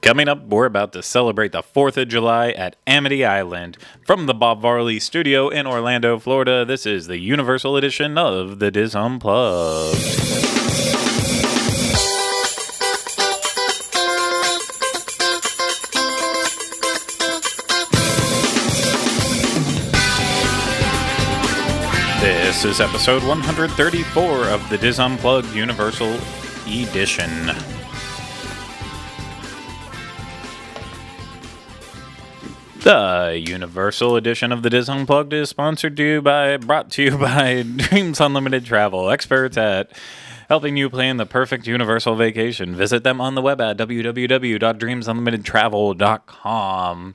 Coming up, we're about to celebrate the 4th of July at Amity Island. From the Bob Varley studio in Orlando, Florida, this is the Universal Edition of the Diz Unplugged. This is episode 134 of the Diz Unplugged Universal Edition. The Universal Edition of the Diz Unplugged is brought to you by Dreams Unlimited Travel, experts at helping you plan the perfect Universal vacation. Visit them on the web at www.dreamsunlimitedtravel.com.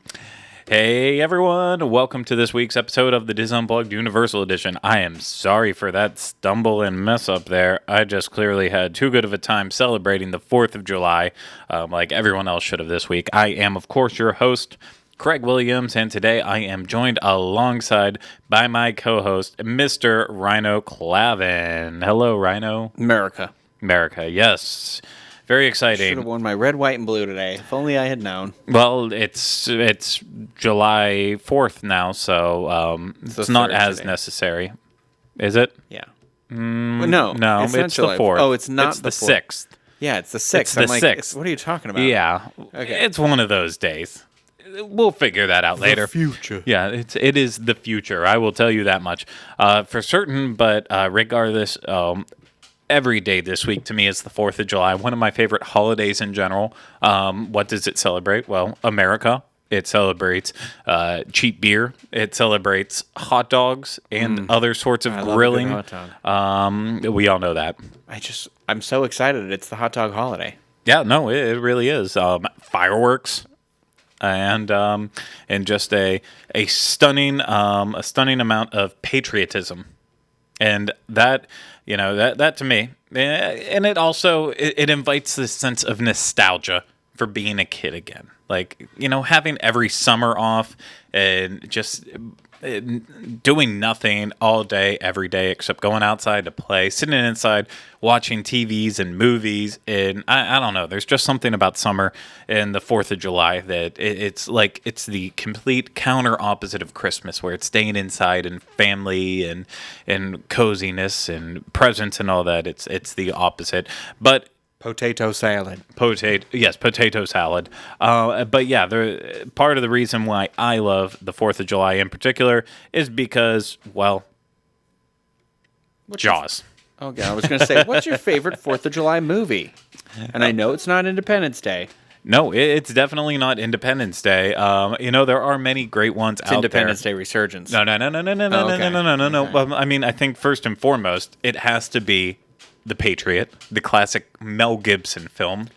Hey everyone, welcome to this week's episode of the Diz Unplugged Universal Edition. I am sorry for that stumble and mess up there. I just clearly had too good of a time celebrating the 4th of July, like everyone else should have this week. I am, of course, your host, Craig Williams, and today I am joined alongside by my co-host, Mr. Ryno Clavin. Hello, Ryno. America, yes. Very exciting. Should have worn my red, white, and blue today. If only I had known. Well, it's July 4th now, so it's not as today. Necessary. Is it? Yeah. No, it's the 4th. Oh, it's not it's the 4th. 6th. Yeah, it's the 6th. It's the 6th. What are you talking about? Yeah. Okay. It's one of those days. We'll figure that out later. The future. Yeah, it is the future. I will tell you that much for certain. But regardless, every day this week to me is the 4th of July. One of my favorite holidays in general. What does it celebrate? Well, America. It celebrates cheap beer. It celebrates hot dogs and other sorts of grilling. Love a good hot dog. We all know that. I'm so excited. It's the hot dog holiday. Yeah, no, it really is. Fireworks. And just a stunning amount of patriotism, and that that to me, and it also it invites this sense of nostalgia for being a kid again, like having every summer off and just doing nothing all day, every day, except going outside to play, sitting inside, watching TVs and movies. And I don't know, there's just something about summer and the 4th of July that it's like it's the complete counter opposite of Christmas, where it's staying inside and family and coziness and presents and all that. It's the opposite. But potato salad. Potato salad. But yeah, part of the reason why I love the 4th of July in particular is because, well, Jaws. Okay, I was going to say, what's your favorite 4th of July movie? And I know it's not Independence Day. No, it's definitely not Independence Day. There are many great ones out there. Independence Day Resurgence. No. Well, I mean, I think first and foremost, it has to be The Patriot, the classic Mel Gibson film.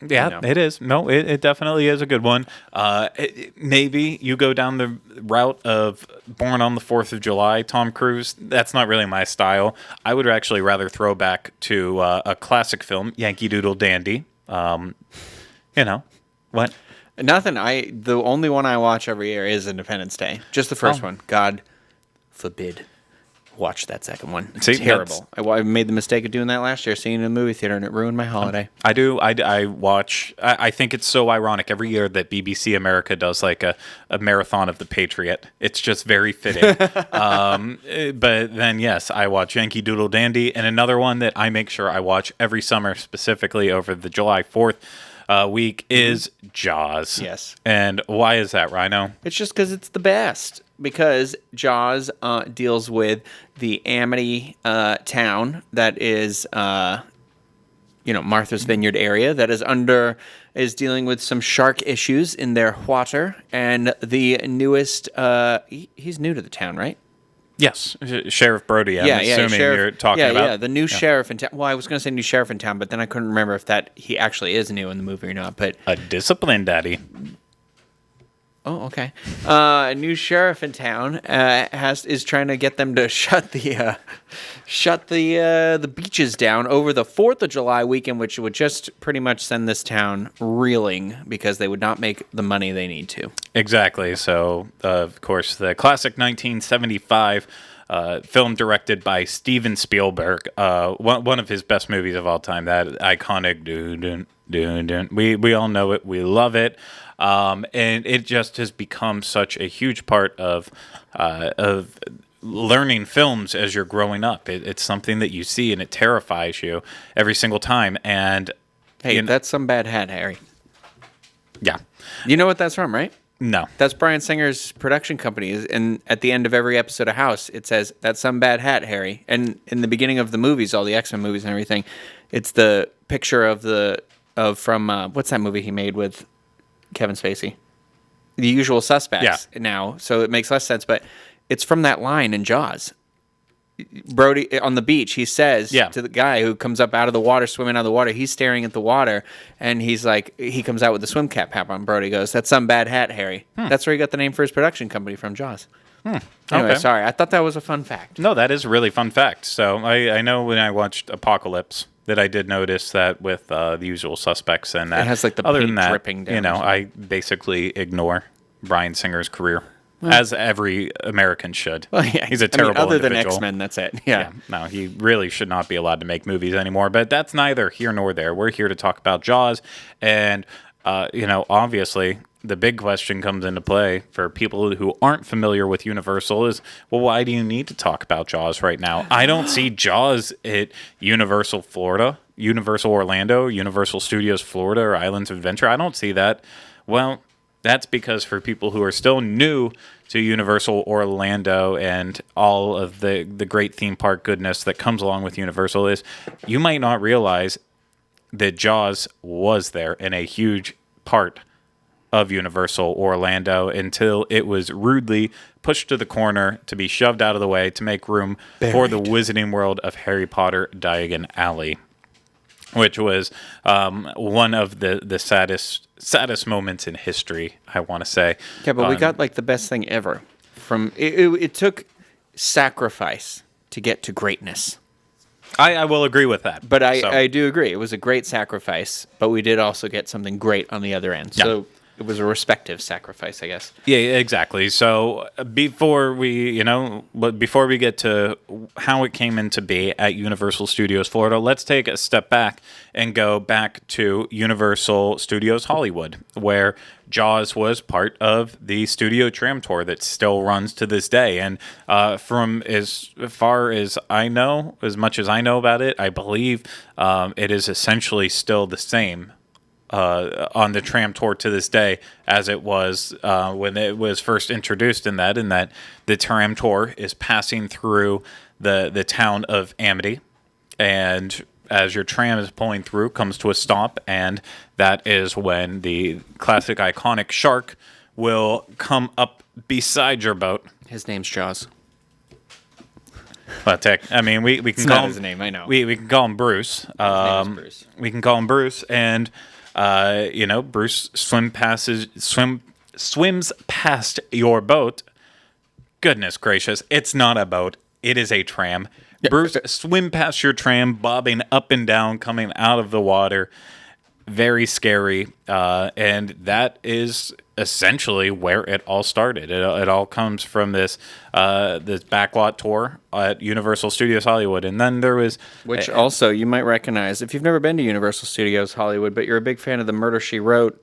It is. No, it definitely is a good one. Maybe you go down the route of Born on the 4th of July, Tom Cruise. That's not really my style. I would actually rather throw back to a classic film, Yankee Doodle Dandy. What? Nothing. The only one I watch every year is Independence Day. Just the first one. God forbid. Watch that second one. It's terrible. I made the mistake of doing that last year, seeing it in the movie theater, and it ruined my holiday. I do. I watch. I think it's so ironic every year that BBC America does like a marathon of The Patriot. It's just very fitting. But then, yes, I watch Yankee Doodle Dandy, and another one that I make sure I watch every summer, specifically over the July 4th week, is Jaws. Yes. And why is that, Ryno? It's just because it's the best. Because Jaws deals with the Amity town that is, Martha's Vineyard area that is dealing with some shark issues in their water, and the newest he's new to the town, right? Yes, Sheriff Brody. I'm assuming you're talking about. Yeah, the new sheriff in town. Well, I was going to say new sheriff in town, but then I couldn't remember if he actually is new in the movie or not. But a discipline daddy. Oh, okay. A new sheriff in town is trying to get them to shut the beaches down over the 4th of July weekend, which would just pretty much send this town reeling because they would not make the money they need to. Exactly. So, of course, the classic 1975 film directed by Steven Spielberg, one of his best movies of all time, that iconic dun, dun. We all know it. We love it. And it just has become such a huge part of learning films as you're growing up. It's something that you see and it terrifies you every single time. And hey, that's some bad hat, Harry. Yeah. You know what that's from, right? No. That's Bryan Singer's production company. And at the end of every episode of House, it says, "That's some bad hat, Harry." And in the beginning of the movies, all the X-Men movies and everything, it's the picture from what's that movie he made with Kevin Spacey? The Usual Suspects now, so it makes less sense, but it's from that line in Jaws. Brody, on the beach, he says to the guy who comes up out of the water, swimming out of the water, he's staring at the water, and he's like, he comes out with the swim cap on. Brody goes, "That's some bad hat, Harry." That's where he got the name for his production company, from Jaws. Anyway, sorry, I thought that was a fun fact. No, that is a really fun fact. So I know when I watched Apocalypse that I did notice that with The Usual Suspects, and that it has like the other paint than that, dripping down. I basically ignore Bryan Singer's career, as every American should. Well, yeah. He's a terrible other individual. than X-Men, that's it. Yeah. No, he really should not be allowed to make movies anymore. But that's neither here nor there. We're here to talk about Jaws, and obviously, the big question comes into play for people who aren't familiar with Universal is, well, why do you need to talk about Jaws right now? I don't see Jaws at Universal Florida, Universal Orlando, Universal Studios Florida, or Islands of Adventure. I don't see that. Well, that's because for people who are still new to Universal Orlando and all of the great theme park goodness that comes along with Universal is you might not realize that Jaws was there in a huge part of Universal Orlando until it was rudely pushed to the corner to be shoved out of the way to make room for the Wizarding World of Harry Potter Diagon Alley, which was one of the saddest moments in history, I want to say. Yeah, but we got like the best thing ever. It took sacrifice to get to greatness. I will agree with that. But I do agree. It was a great sacrifice, but we did also get something great on the other end. So it was a respective sacrifice, I guess. Yeah, exactly. So before we get to how it came into be at Universal Studios Florida, let's take a step back and go back to Universal Studios Hollywood, where Jaws was part of the Studio Tram Tour that still runs to this day. And from as far as I know, as much as I know about it, I believe it is essentially still the same on the Tram Tour to this day as it was when it was first introduced in that the Tram Tour is passing through the town of Amity, and as your tram is pulling through, comes to a stop, and that is when the classic iconic shark will come up beside your boat. His name's Jaws. But I mean, we can it's call not him his name. I know. We can call him Bruce. His name is Bruce. We can call him Bruce, and Bruce swims past your boat. Goodness gracious, it's not a boat. It is a tram. Bruce swim past your tram, bobbing up and down, coming out of the water. Very scary. And that is essentially where it all started. It all comes from this backlot tour at Universal Studios Hollywood. And then there was... Which also you might recognize if you've never been to Universal Studios Hollywood, but you're a big fan of the Murder, She Wrote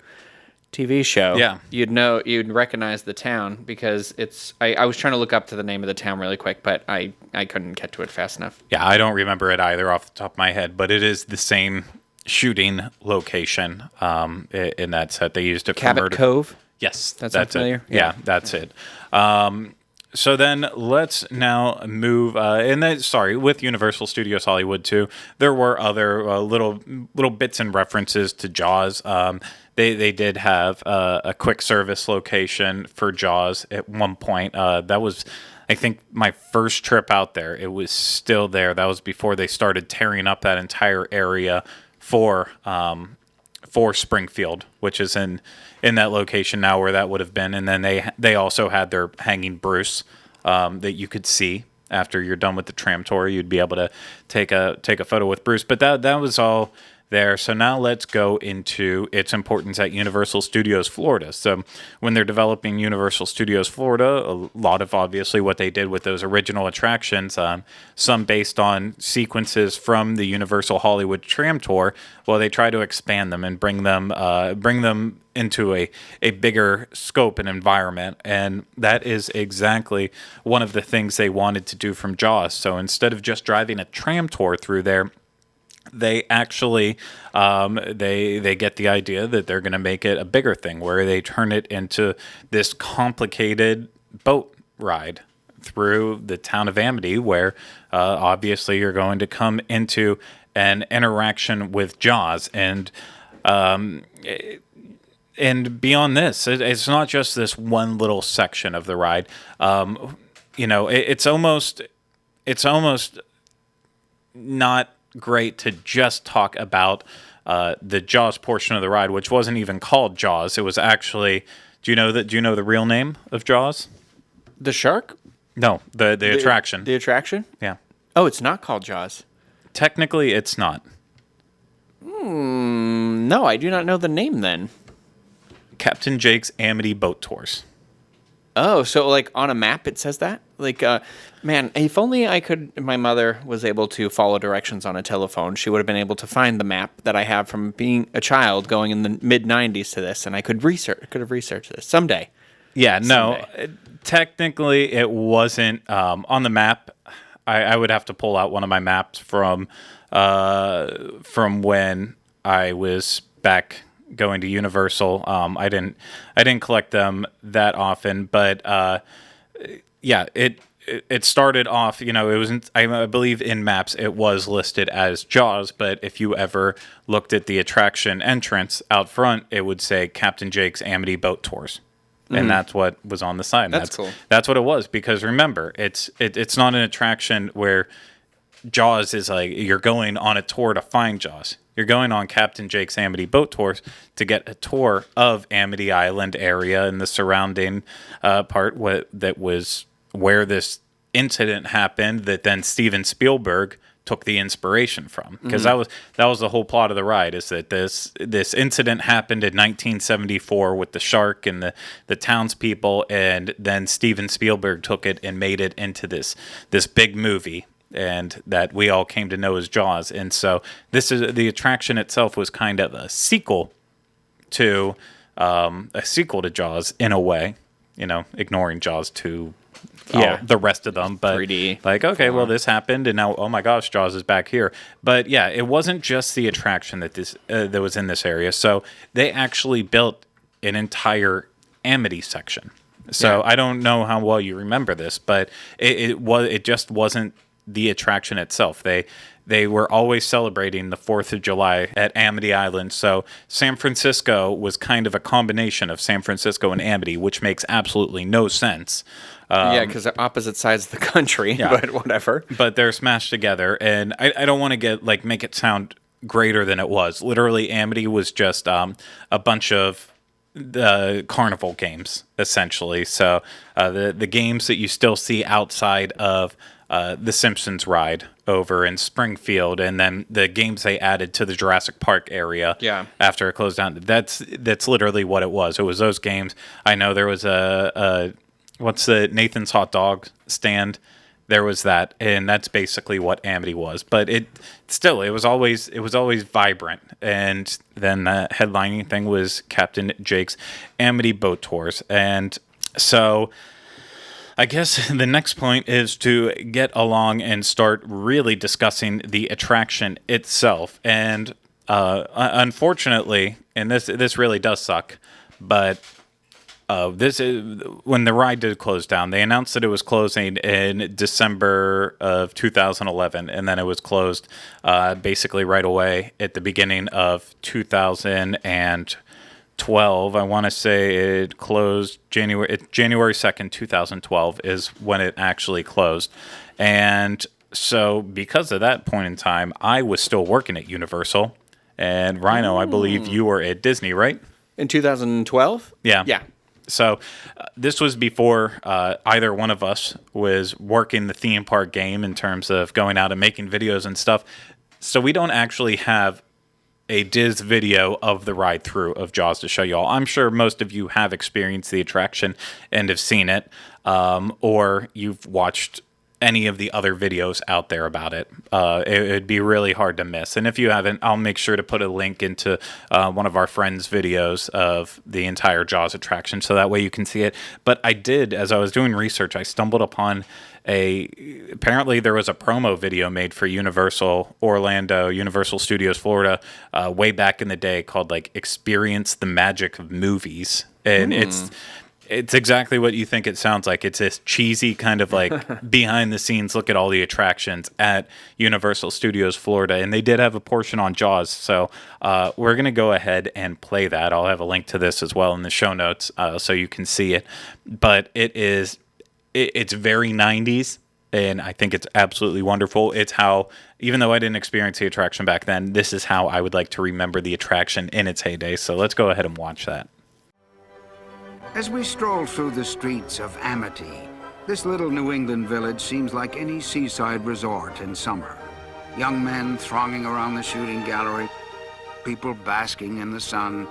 TV show. Yeah. You'd recognize the town because it's... I was trying to look up to the name of the town really quick, but I couldn't get to it fast enough. Yeah, I don't remember it either off the top of my head, but it is the same shooting location in that set. They used it for Cabot Murder. Cove? Yes, that's familiar. It. Yeah, that's it. So then let's now move. With Universal Studios Hollywood too, there were other little bits and references to Jaws. They did have a quick service location for Jaws at one point. That was, I think, my first trip out there. It was still there. That was before they started tearing up that entire area for Springfield, which is in that location now where that would have been. And then they also had their hanging Bruce that you could see after you're done with the tram tour. You'd be able to take a photo with Bruce. But that was all there. So now let's go into its importance at Universal Studios Florida. So when they're developing Universal Studios Florida, a lot of obviously what they did with those original attractions, some based on sequences from the Universal Hollywood Tram Tour, well, they try to expand them and bring them into a bigger scope and environment. And that is exactly one of the things they wanted to do from Jaws. So instead of just driving a tram tour through there, they actually they get the idea that they're going to make it a bigger thing, where they turn it into this complicated boat ride through the town of Amity, where obviously you're going to come into an interaction with Jaws. And beyond this, it's not just this one little section of the ride. It's almost not great to just talk about the Jaws portion of the ride, which wasn't even called Jaws. It was actually. Do you know the real name of Jaws? The shark? No, the attraction. The attraction? Yeah. Oh, it's not called Jaws. Technically, it's not. No, I do not know the name then. Captain Jake's Amity Boat Tours. Oh, so like on a map it says that? Like, man, if only my mother was able to follow directions on a telephone, she would have been able to find the map that I have from being a child going in the mid-90s to this, and I could have researched this someday. Yeah, no, technically it wasn't on the map. I would have to pull out one of my maps from when I was back going to Universal. I didn't collect them that often, but yeah, it started off. It was I believe in maps it was listed as Jaws, but if you ever looked at the attraction entrance out front, it would say Captain Jake's Amity Boat Tours. And that's what was on the sign. That's cool. That's what it was, because remember, it's not an attraction where Jaws is like you're going on a tour to find Jaws. You're going on Captain Jake's Amity Boat Tours to get a tour of Amity Island area and the surrounding part that was where this incident happened that then Steven Spielberg took the inspiration from, because that was the whole plot of the ride, is that this incident happened in 1974 with the shark and the townspeople, and then Steven Spielberg took it and made it into this big movie, and that we all came to know as Jaws. And so the attraction itself was kind of a sequel to Jaws in a way, ignoring Jaws 2. The rest of them, but 3D. Like, okay, well, this happened, and now, oh my gosh, Jaws is back here. But yeah, it wasn't just the attraction that was in this area. So they actually built an entire Amity section. So I don't know how well you remember this, but it just wasn't the attraction itself. They were always celebrating the 4th of July at Amity Island. So San Francisco was kind of a combination of San Francisco and Amity, which makes absolutely no sense. Because they're opposite sides of the country, but whatever. But they're smashed together, and I don't want to make it sound greater than it was. Literally, Amity was just a bunch of the carnival games, essentially. So the games that you still see outside of the Simpsons ride over in Springfield, and then the games they added to the Jurassic Park area after it closed down. That's literally what it was. It was those games. I know there was what's the Nathan's hot dog stand? There was that, and that's basically what Amity was. But it was always vibrant. And then the headlining thing was Captain Jake's Amity Boat Tours. And so I guess the next point is to get along and start really discussing the attraction itself. And unfortunately, and this really does suck, but this is when the ride did close down. They announced that it was closing in December of 2011, and then it was closed basically right away at the beginning of 2012. I want to say it closed January 2nd, 2012 is when it actually closed. And so because of that point in time, I was still working at Universal. And Ryno, I believe you were at Disney, right? In 2012? Yeah. Yeah. So this was before either one of us was working the theme park game in terms of going out and making videos and stuff. So we don't actually have a Diz video of the ride through of Jaws to show you all. I'm sure most of you have experienced the attraction and have seen it, or you've watched any of the other videos out there about it. It'd be really hard to miss. And if you haven't, I'll make sure to put a link into one of our friends' videos of the entire Jaws attraction, so that way you can see it. But I did, as I was doing research, I stumbled upon apparently there was a promo video made for Universal Orlando, Universal Studios Florida, way back in the day, called like Experience the Magic of Movies. And it's exactly what you think it sounds like. It's this cheesy kind of like behind the scenes look at all the attractions at Universal Studios Florida. And they did have a portion on Jaws. So we're going to go ahead and play that. I'll have a link to this as well in the show notes so you can see it. But it's very 90s. And I think it's absolutely wonderful. It's how, even though I didn't experience the attraction back then, this is how I would like to remember the attraction in its heyday. So let's go ahead and watch that. As we stroll through the streets of Amity, this little New England village seems like any seaside resort in summer. Young men thronging around the shooting gallery, people basking in the sun,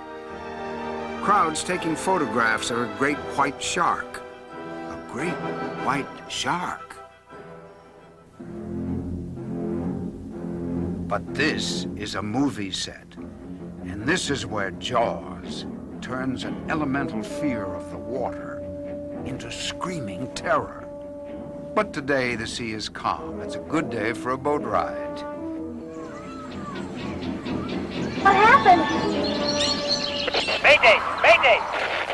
crowds taking photographs of a great white shark. A great white shark. But this is a movie set, and this is where Jaws turns an elemental fear of the water into screaming terror. But today the sea is calm. It's a good day for a boat ride. What happened? Mayday! Mayday!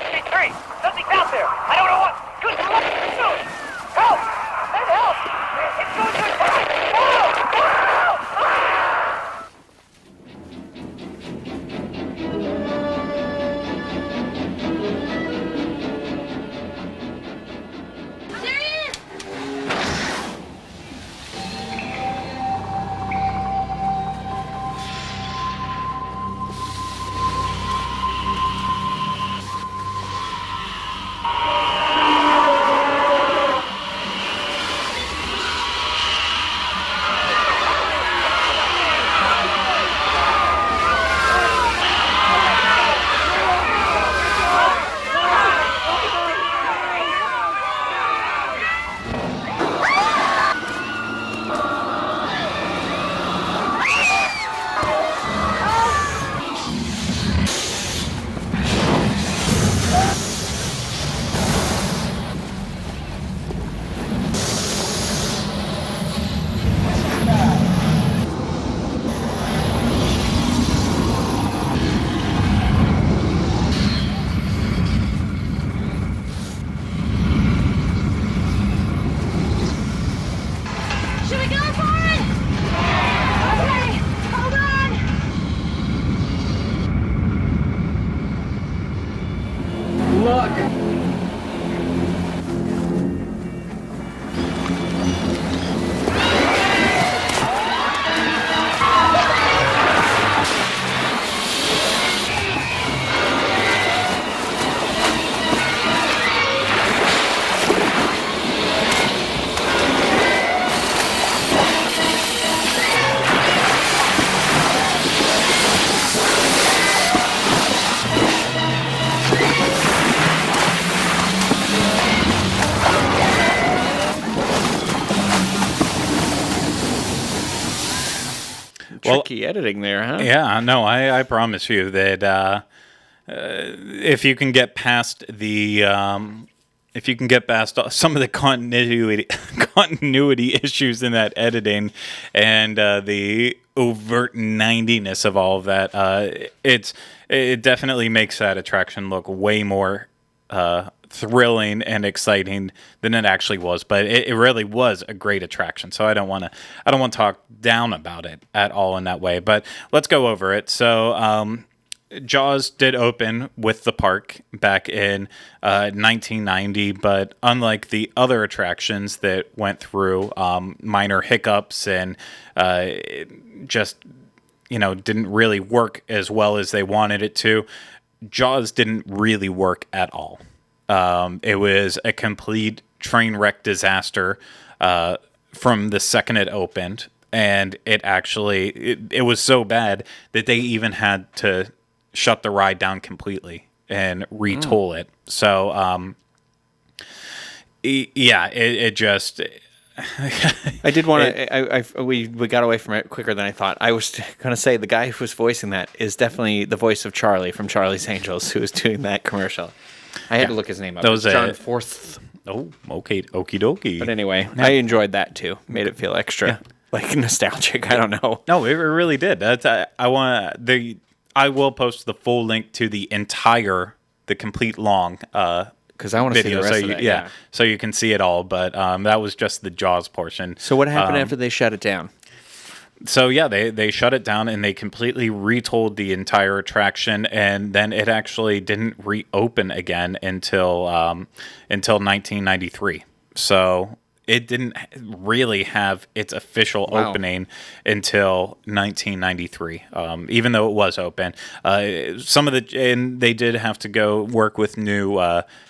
Street 3! Something's out there! I don't know what! Good luck! Soon! Help! Send help! It's going to attack! Help! Help! Ah! There he is! Should we go for it? Okay, hold on. Tricky editing there, huh? Yeah, no, I promise you that if you can get past if you can get past some of the continuity issues in that editing and the overt 90ness of all of that, it definitely makes that attraction look way more thrilling and exciting than it actually was. But it really was a great attraction. So I don't want to talk down about it at all in that way. But let's go over it. So Jaws did open with the park back in 1990, but unlike the other attractions that went through minor hiccups and just didn't really work as well as they wanted it to, Jaws didn't really work at all. It was a complete train wreck disaster from the second it opened. and it was so bad that they even had to shut the ride down completely and retool it. So, yeah, it just. I did want to. We got away from it quicker than I thought. I was going to say the guy who was voicing that is definitely the voice of Charlie from Charlie's Angels, who was doing that commercial. I had to look his name up. That was John Forth. Oh, okay, okie dokie. But anyway, I enjoyed that too. Made it feel extra like nostalgic. I don't know. No, it really did. That's I will post the full link to the complete long because I want to see the rest of that. Yeah, so you can see it all. But that was just the Jaws portion. So what happened after they shut it down? So yeah, they shut it down and they completely retold the entire attraction, and then it actually didn't reopen again until 1993. So it didn't really have its official opening until 1993, even though it was open. And they did have to go work with new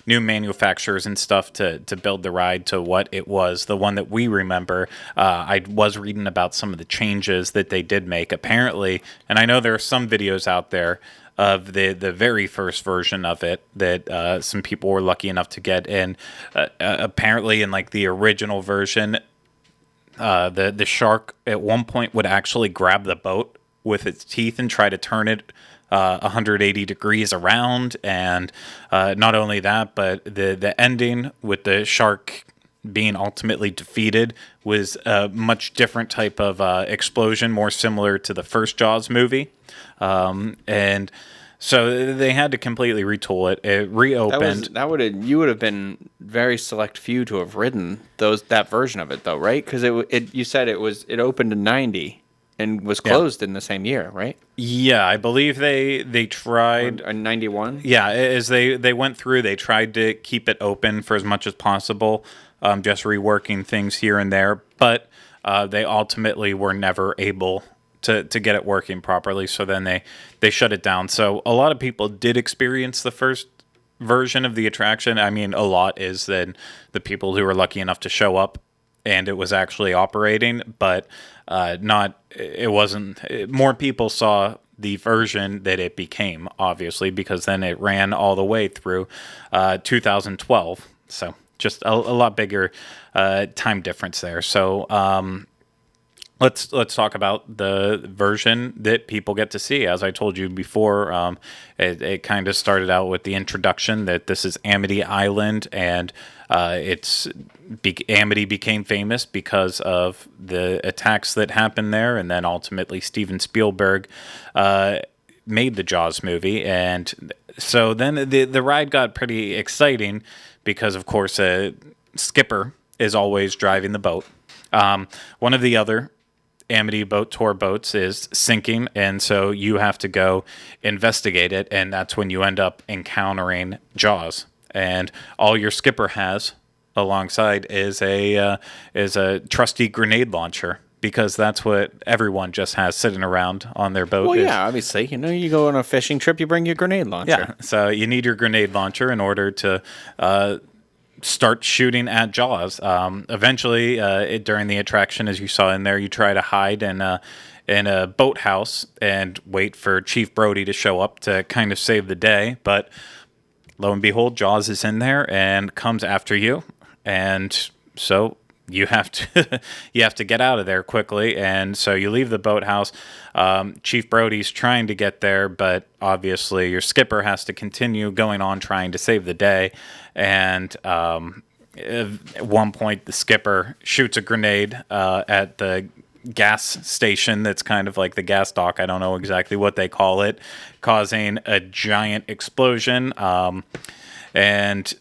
manufacturers and stuff to build the ride to what it was, the one that we remember. I was reading about some of the changes that they did make, apparently, and I know there are some videos out there of the very first version of it that some people were lucky enough to get in. Apparently, in like the original version, the shark at one point would actually grab the boat with its teeth and try to turn it 180 degrees around. And not only that, but the ending with the shark being ultimately defeated was a much different type of explosion, more similar to the first Jaws movie. And so they had to completely retool it. It reopened. You would have been very select few to have ridden that version of it though, right? Because you said it opened in 90 and was closed in the same year, right? Yeah, I believe they tried in 91. Yeah, as they went through, they tried to keep it open for as much as possible, just reworking things here and there, but they ultimately were never able to get it working properly, so then they shut it down. So a lot of people did experience the first version of the attraction. I mean, a lot is then the people who were lucky enough to show up and it was actually operating, but it wasn't. More people saw the version that it became, obviously, because then it ran all the way through 2012. So just a lot bigger time difference there. So let's talk about the version that people get to see. As I told you before, it kind of started out with the introduction that this is Amity Island, and Amity became famous because of the attacks that happened there, and then ultimately Steven Spielberg made the Jaws movie, and so then the ride got pretty exciting because, of course, Skipper is always driving the boat. One of the other Amity boat tour boats is sinking, and so you have to go investigate it, and that's when you end up encountering Jaws. And all your skipper has alongside is a trusty grenade launcher, because that's what everyone just has sitting around on their boat. Well, yeah, obviously. You go on a fishing trip, you bring your grenade launcher. Yeah, so you need your grenade launcher in order to start shooting at Jaws. Eventually, during the attraction, as you saw in there, you try to hide in a boathouse and wait for Chief Brody to show up to kind of save the day. But lo and behold, Jaws is in there and comes after you, and so you have to get out of there quickly. And so you leave the boathouse. Chief Brody's trying to get there, but obviously your skipper has to continue going on trying to save the day. And at one point, the skipper shoots a grenade at the gas station that's kind of like the gas dock. I don't know exactly what they call it, causing a giant explosion. And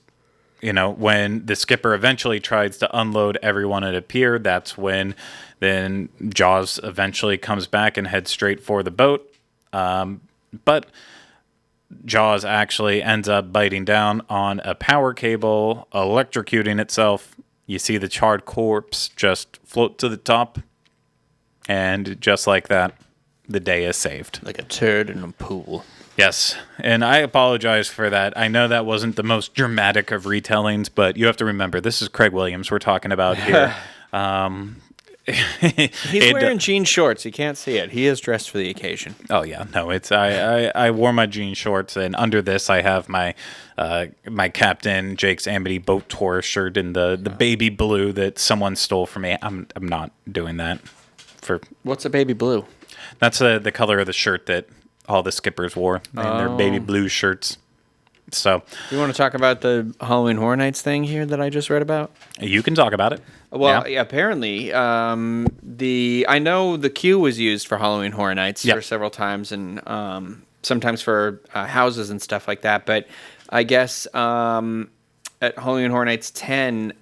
when the skipper eventually tries to unload everyone at a pier, that's when then Jaws eventually comes back and heads straight for the boat. But Jaws actually ends up biting down on a power cable, electrocuting itself. You see the charred corpse just float to the top. And just like that, the day is saved. Like a turd in a pool. Yes, and I apologize for that. I know that wasn't the most dramatic of retellings, but you have to remember, this is Craig Williams we're talking about here. He's wearing jean shorts. You can't see it. He is dressed for the occasion. Oh yeah, no, it's I wore my jean shorts, and under this I have my my Captain Jake's Amity boat tour shirt in the baby blue that someone stole from me. I'm not doing that. What's a baby blue? That's the color of the shirt that all the skippers wore. Their baby blue shirts. So you want to talk about the Halloween Horror Nights thing here that I just read about? You can talk about it. Well, yeah, apparently, I know the queue was used for Halloween Horror Nights for several times, and sometimes for houses and stuff like that. But I guess at Halloween Horror Nights 10,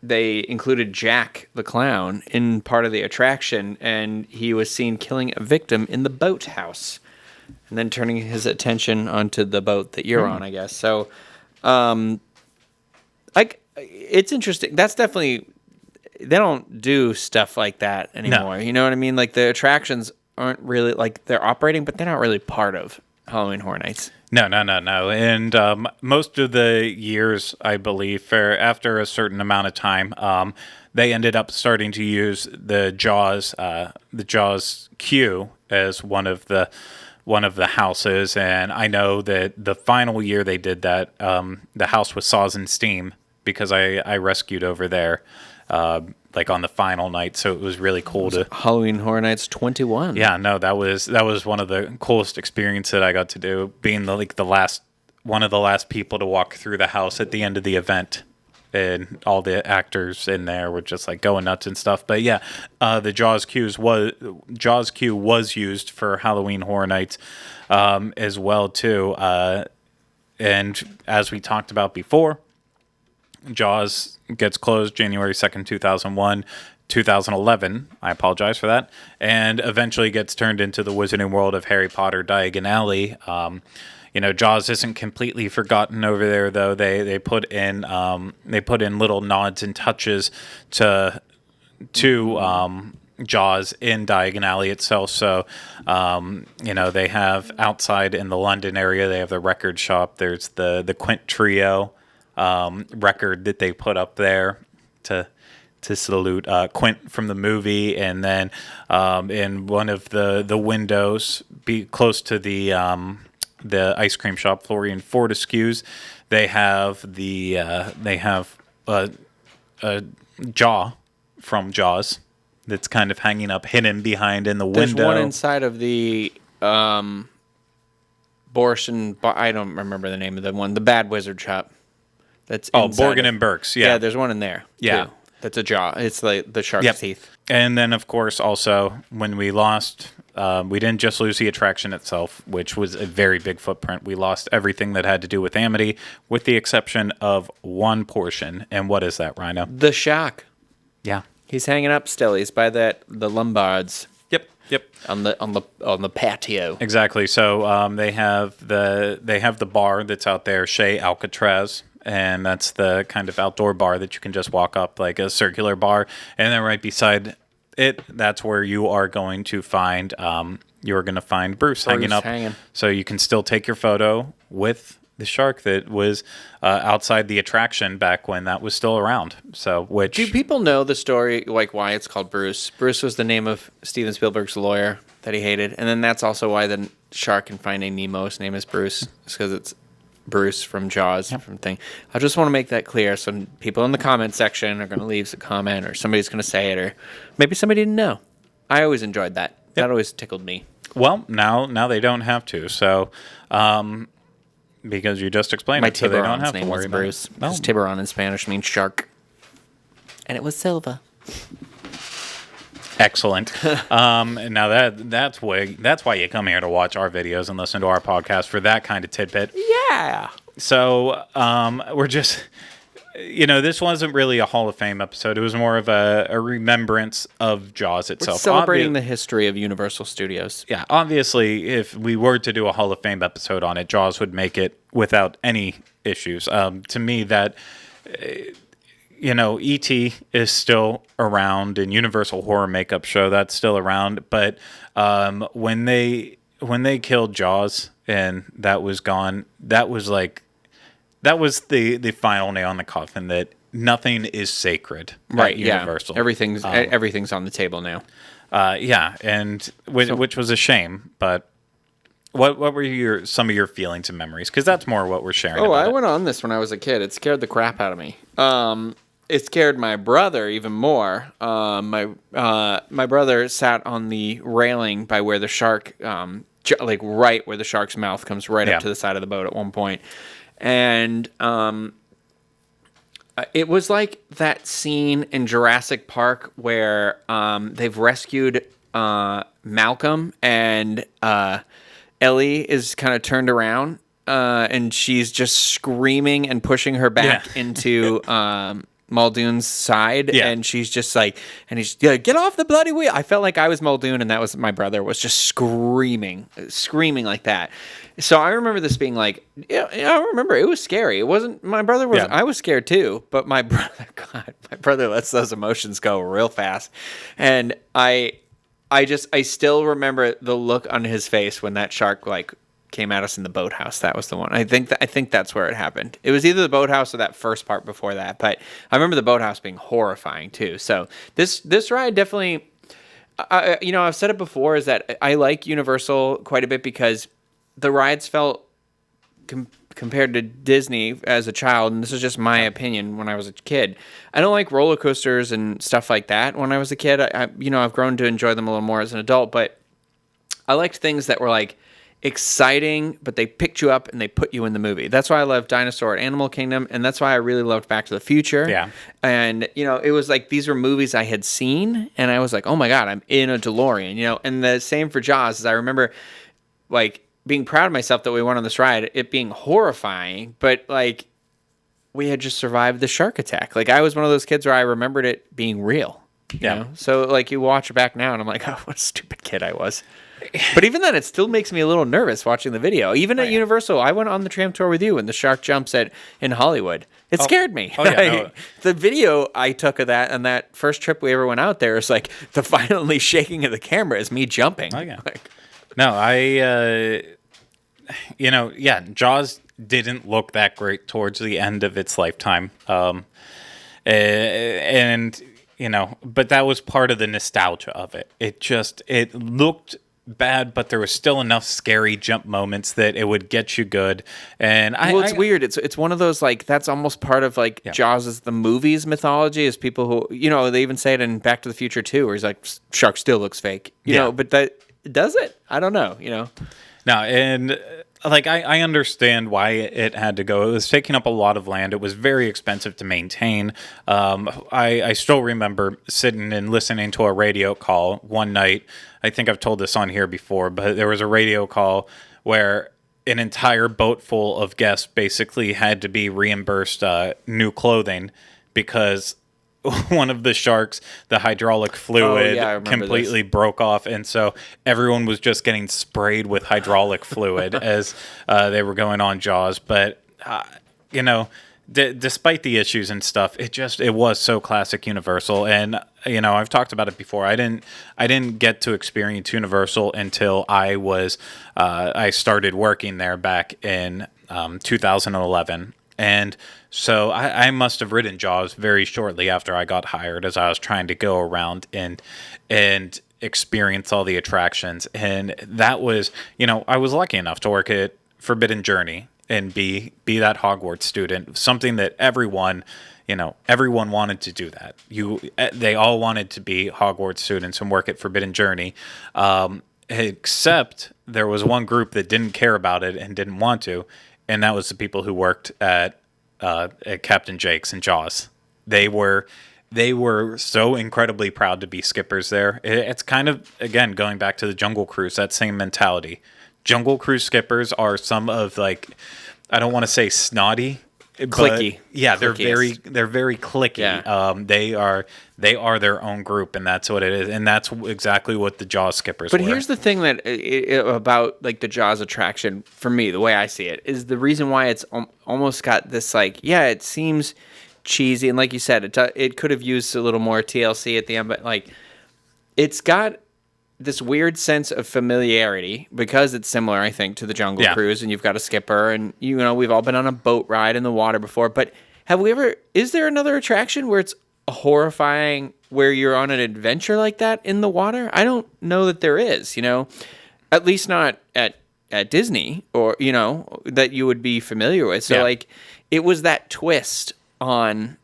they included Jack the Clown in part of the attraction, and he was seen killing a victim in the boathouse, and then turning his attention onto the boat that you're on, I guess. So, it's interesting. That's definitely, they don't do stuff like that anymore. No. You know what I mean? Like, the attractions aren't really, like, they're operating, but they're not really part of Halloween Horror Nights. No. And most of the years, I believe, after a certain amount of time, they ended up starting to use the Jaws queue as one of the houses. And I know that the final year they did that, the house was Saws and Steam, because I rescued over there, like on the final night. So it was really cool to Halloween Horror Nights 21. Yeah, no, that was one of the coolest experiences that I got to do, being one of the last people to walk through the house at the end of the event. And all the actors in there were just like going nuts and stuff. But yeah, the Jaws queue was used for Halloween Horror Nights as well too. And as we talked about before, Jaws gets closed January 2nd, 2001. 2011, I apologize for that, and eventually gets turned into the Wizarding World of Harry Potter Diagon Alley. Jaws isn't completely forgotten over there, though. They put in little nods and touches to Jaws in Diagon Alley itself. So, they have outside in the London area, they have the record shop. There's the Quint Trio record that they put up there to salute Quint from the movie, and then in one of the windows, be close to the ice cream shop, Florian Fortescue's, they have a jaw from Jaws that's kind of hanging up, hidden behind in the window. There's one inside of the Boris and I don't remember the name of the one, the Bad Wizard shop. That's Borgin and Burke's. Yeah, there's one in there. Yeah, too. That's a jaw. It's like the shark's teeth. And then, of course, also when we lost, we didn't just lose the attraction itself, which was a very big footprint. We lost everything that had to do with Amity, with the exception of one portion. And what is that, Ryno? The Shack. Yeah, he's hanging up still. He's by the Lombards. Yep. On the patio. Exactly. So they have the bar that's out there, Chez Alcatraz. And that's the kind of outdoor bar that you can just walk up, like a circular bar. And then right beside it, that's where you are going to find Bruce hanging up. So you can still take your photo with the shark that was outside the attraction back when that was still around. So, do people know the story, like why it's called Bruce? Bruce was the name of Steven Spielberg's lawyer that he hated. And then that's also why the shark in Finding Nemo's name is Bruce. It's because it's Bruce from Jaws from thing. I just want to make that clear, so people in the comment section are going to leave a comment, or somebody's going to say it, or maybe somebody didn't know. I always enjoyed that. Yep. That always tickled me. Well, now they don't have to. So, because you just explained my it, so they don't have name to worry was Bruce. about it. Because Tiburon in Spanish means shark, and it was Silva. Excellent. Now that's why you come here to watch our videos and listen to our podcast, for that kind of tidbit. Yeah. So we're just, this wasn't really a Hall of Fame episode. It was more of a remembrance of Jaws itself. We're celebrating the history of Universal Studios. Yeah, obviously, if we were to do a Hall of Fame episode on it, Jaws would make it without any issues. To me, that... E.T. is still around, and Universal Horror Makeup Show, that's still around. But when they killed Jaws and that was gone, that was the final nail in the coffin, that nothing is sacred Right. at Universal. Yeah. Everything's on the table now. And which was a shame. But what were some of your feelings and memories? Because that's more what we're sharing. Oh, about I went on this when I was a kid. It scared the crap out of me. It scared my brother even more. My brother sat on the railing by where the shark, like right where the shark's mouth comes right up to the side of the boat at one point, and it was like that scene in Jurassic Park where they've rescued Malcolm and Ellie is kind of turned around and she's just screaming and pushing her back into Muldoon's side, and she's just like, and he's get off the bloody wheel. I felt like I was Muldoon, and that was my brother was just screaming like that. So I remember this being like, I remember it was scary. It wasn't my brother was. I was scared too, but my brother, my brother lets those emotions go real fast, and I still remember the look on his face when that shark came at us in the boathouse. That was the one. I think that's where it happened. It was either the boathouse or that first part before that. But I remember the boathouse being horrifying too. So this ride definitely, I've said it before, is that I like Universal quite a bit because the rides felt compared to Disney as a child, and this is just my opinion when I was a kid. I don't like roller coasters and stuff like that when I was a kid. I've grown to enjoy them a little more as an adult, but I liked things that were like exciting, but they picked you up and they put you in the movie. That's why I love Dinosaur at Animal Kingdom, and that's why I really loved Back to the Future. Yeah. And, it was like these were movies I had seen, and I was like, oh my God, I'm in a DeLorean, and the same for Jaws, as I remember, being proud of myself that we went on this ride, it being horrifying, but, we had just survived the shark attack. I was one of those kids where I remembered it being real. You know? So, you watch it back now, and I'm like, oh, what a stupid kid I was. But even then, it still makes me a little nervous watching the video. Even at Universal, I went on the tram tour with you, and the shark jumps in Hollywood. It scared me. Oh, yeah, no. The video I took of that, and that first trip we ever went out there, is like the violently shaking of the camera is me jumping. Oh, yeah. No, Jaws didn't look that great towards the end of its lifetime. But that was part of the nostalgia of it. It looked bad, but there was still enough scary jump moments that it would get you good. And it's weird. It's one of those that's almost part of Jaws is the movie's mythology. Is people who they even say it in Back to the Future 2, where he's like, shark still looks fake. But that does it? I don't know. No, and I understand why it had to go. It was taking up a lot of land. It was very expensive to maintain. I still remember sitting and listening to a radio call one night. I think I've told this on here before, but there was a radio call where an entire boat full of guests basically had to be reimbursed new clothing because one of the sharks, the hydraulic fluid completely broke off. And so everyone was just getting sprayed with hydraulic fluid as they were going on Jaws. But, despite the issues and stuff, it was so classic Universal. And, I've talked about it before. I didn't get to experience Universal until I started working there back in 2011. And so I must have ridden Jaws very shortly after I got hired, as I was trying to go around and experience all the attractions. And that was, I was lucky enough to work at Forbidden Journey and be that Hogwarts student, something that everyone wanted to do that. They all wanted to be Hogwarts students and work at Forbidden Journey. Except there was one group that didn't care about it and didn't want to. And that was the people who worked at Captain Jake's and Jaws. They were so incredibly proud to be skippers there. It's kind of, again, going back to the Jungle Cruise, that same mentality. Jungle Cruise skippers are some of I don't want to say snotty, cliquey. Yeah, they're very cliquey. Yeah. They are their own group, and that's what it is, and that's exactly what the Jaws skippers were. But here's the thing that about the Jaws attraction for me, the way I see it, is the reason why it's almost got this it seems cheesy, and like you said, it could have used a little more TLC at the end, but it's got this weird sense of familiarity because it's similar, I think, to the Jungle Cruise, and you've got a skipper, and we've all been on a boat ride in the water before, but Is there another attraction where it's horrifying, where you're on an adventure like that in the water? I don't know that there is, at least not at Disney, or, that you would be familiar with. So like, it was that twist on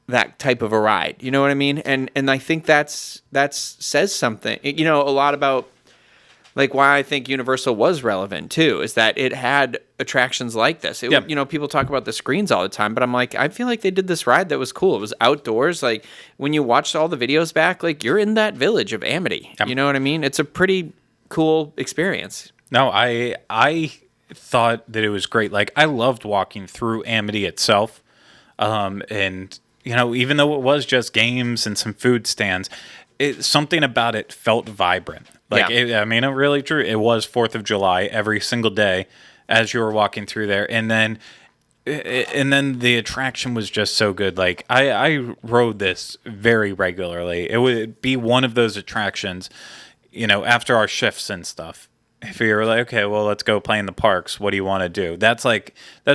that type of a ride. You know what I mean? And I think that's says something, a lot about like why I think Universal was relevant too, is that it had attractions like this. People talk about the screens all the time, but I'm like, I feel like they did this ride that was cool. It was outdoors. Like when you watched all the videos back, like you're in that village of Amity. Yep. You know what I mean? It's a pretty cool experience. No, I thought that it was great. Like I loved walking through Amity itself. And even though it was just games and some food stands, something about it felt vibrant. Like, it really true. It was 4th of July every single day as you were walking through there. And then the attraction was just so good. Like, I rode this very regularly. It would be one of those attractions, after our shifts and stuff. If you were like, okay, well, let's go play in the parks. What do you want to do? That's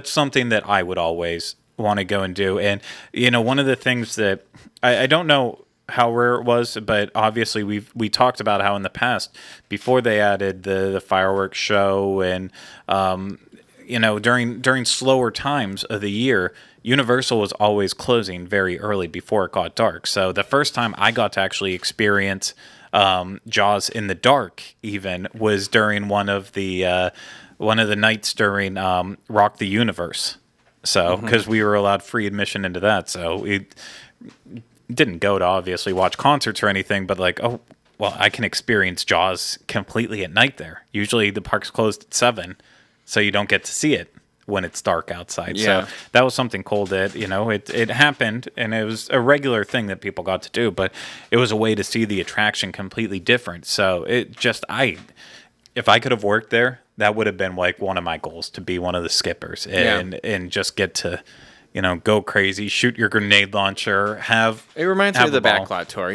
something that I would always want to go and do. And, one of the things that I don't know how rare it was, but obviously we talked about how in the past, before they added the fireworks show and during slower times of the year, Universal was always closing very early before it got dark. So the first time I got to actually experience Jaws in the dark even was during one of the nights during Rock the Universe. So because we were allowed free admission into that, so we didn't go to obviously watch concerts or anything, but like, oh, well, I can experience Jaws completely at night there. Usually the park's closed at 7, so you don't get to see it when it's dark outside. Yeah. So that was something cool that, it happened, and it was a regular thing that people got to do, but it was a way to see the attraction completely different. So if I could have worked there, that would have been like one of my goals, to be one of the skippers and just get to go crazy, shoot your grenade launcher, It reminds me of the backlot tour,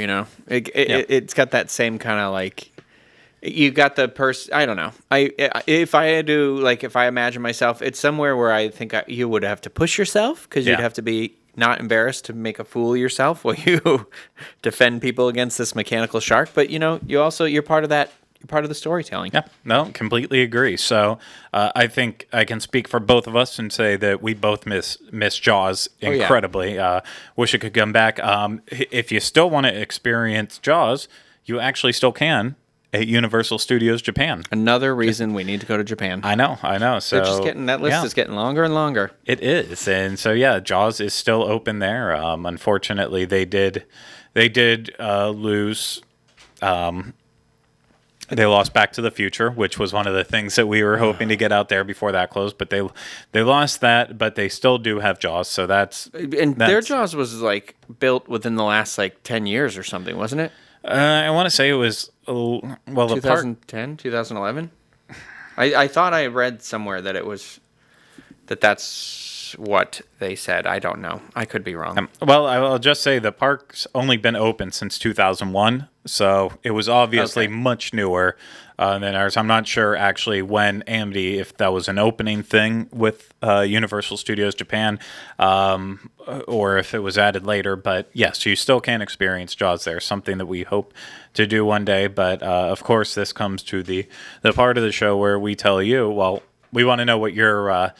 It's got that same kind of like, you got the person, I don't know. If I imagine myself, it's somewhere where I think you would have to push yourself, because you'd have to be not embarrassed to make a fool of yourself while you defend people against this mechanical shark. But, you're part of that. You're part of the storytelling. Yeah, no, completely agree. So I think I can speak for both of us and say that we both miss Jaws incredibly. Wish it could come back. If you still want to experience Jaws, you actually still can at Universal Studios Japan. Another reason we need to go to Japan. I know. So they're just that list is getting longer and longer. It is, and so Jaws is still open there. Unfortunately, they did lose. They lost Back to the Future, which was one of the things that we were hoping to get out there before that closed. But they lost that, but they still do have Jaws. So their Jaws was like built within the last 10 years or something, wasn't it? I want to say it was 2010, 2011. I thought I read somewhere that it was that's what they said. I don't know. I could be wrong. Well, I'll just say the park's only been open since 2001, so it was obviously much newer than ours. I'm not sure actually when Amity, if that was an opening thing with Universal Studios Japan, or if it was added later. But yes, you still can experience Jaws there, something that we hope to do one day. But of course, this comes to the part of the show where we tell you, well, we want to know what your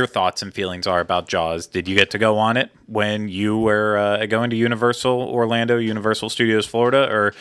thoughts and feelings are about Jaws. Did you get to go on it when you were going to Universal Orlando, Universal Studios Florida, or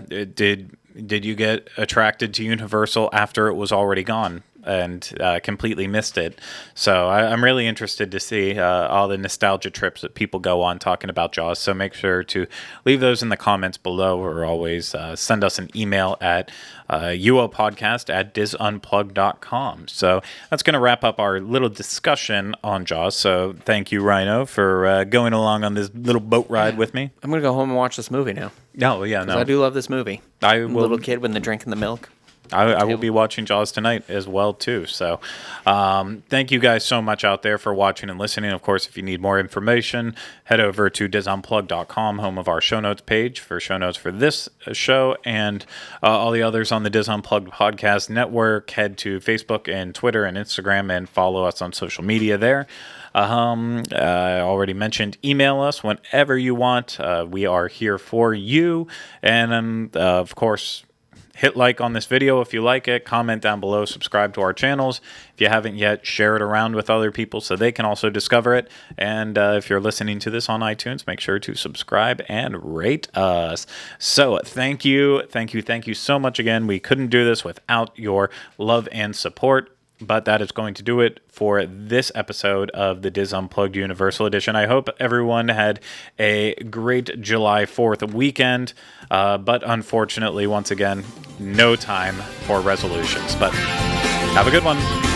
did you get attracted to Universal after it was already gone and completely missed it? So I'm really interested to see all the nostalgia trips that people go on talking about Jaws. So make sure to leave those in the comments below, or always send us an email at uopodcast@disunplug.com. So that's going to wrap up our little discussion on Jaws. So thank you, Ryno, for going along on this little boat ride with me. I'm going to go home and watch this movie now. Oh, yeah, no. I do love this movie. I will. Little kid when they're drinking the milk. I will be watching Jaws tonight as well, too. So thank you guys so much out there for watching and listening. Of course, if you need more information, head over to disunplug.com, home of our show notes page for show notes for this show and all the others on the Dis Unplugged podcast network. Head to Facebook and Twitter and Instagram and follow us on social media there. I already mentioned email us whenever you want. We are here for you. And of course, hit like on this video if you like it, comment down below, subscribe to our channels. If you haven't yet, share it around with other people so they can also discover it. And if you're listening to this on iTunes, make sure to subscribe and rate us. So thank you so much again. We couldn't do this without your love and support. But that is going to do it for this episode of the Dis Unplugged Universal Edition. I hope everyone had a great July 4th weekend. But unfortunately, once again, no time for resolutions. But have a good one.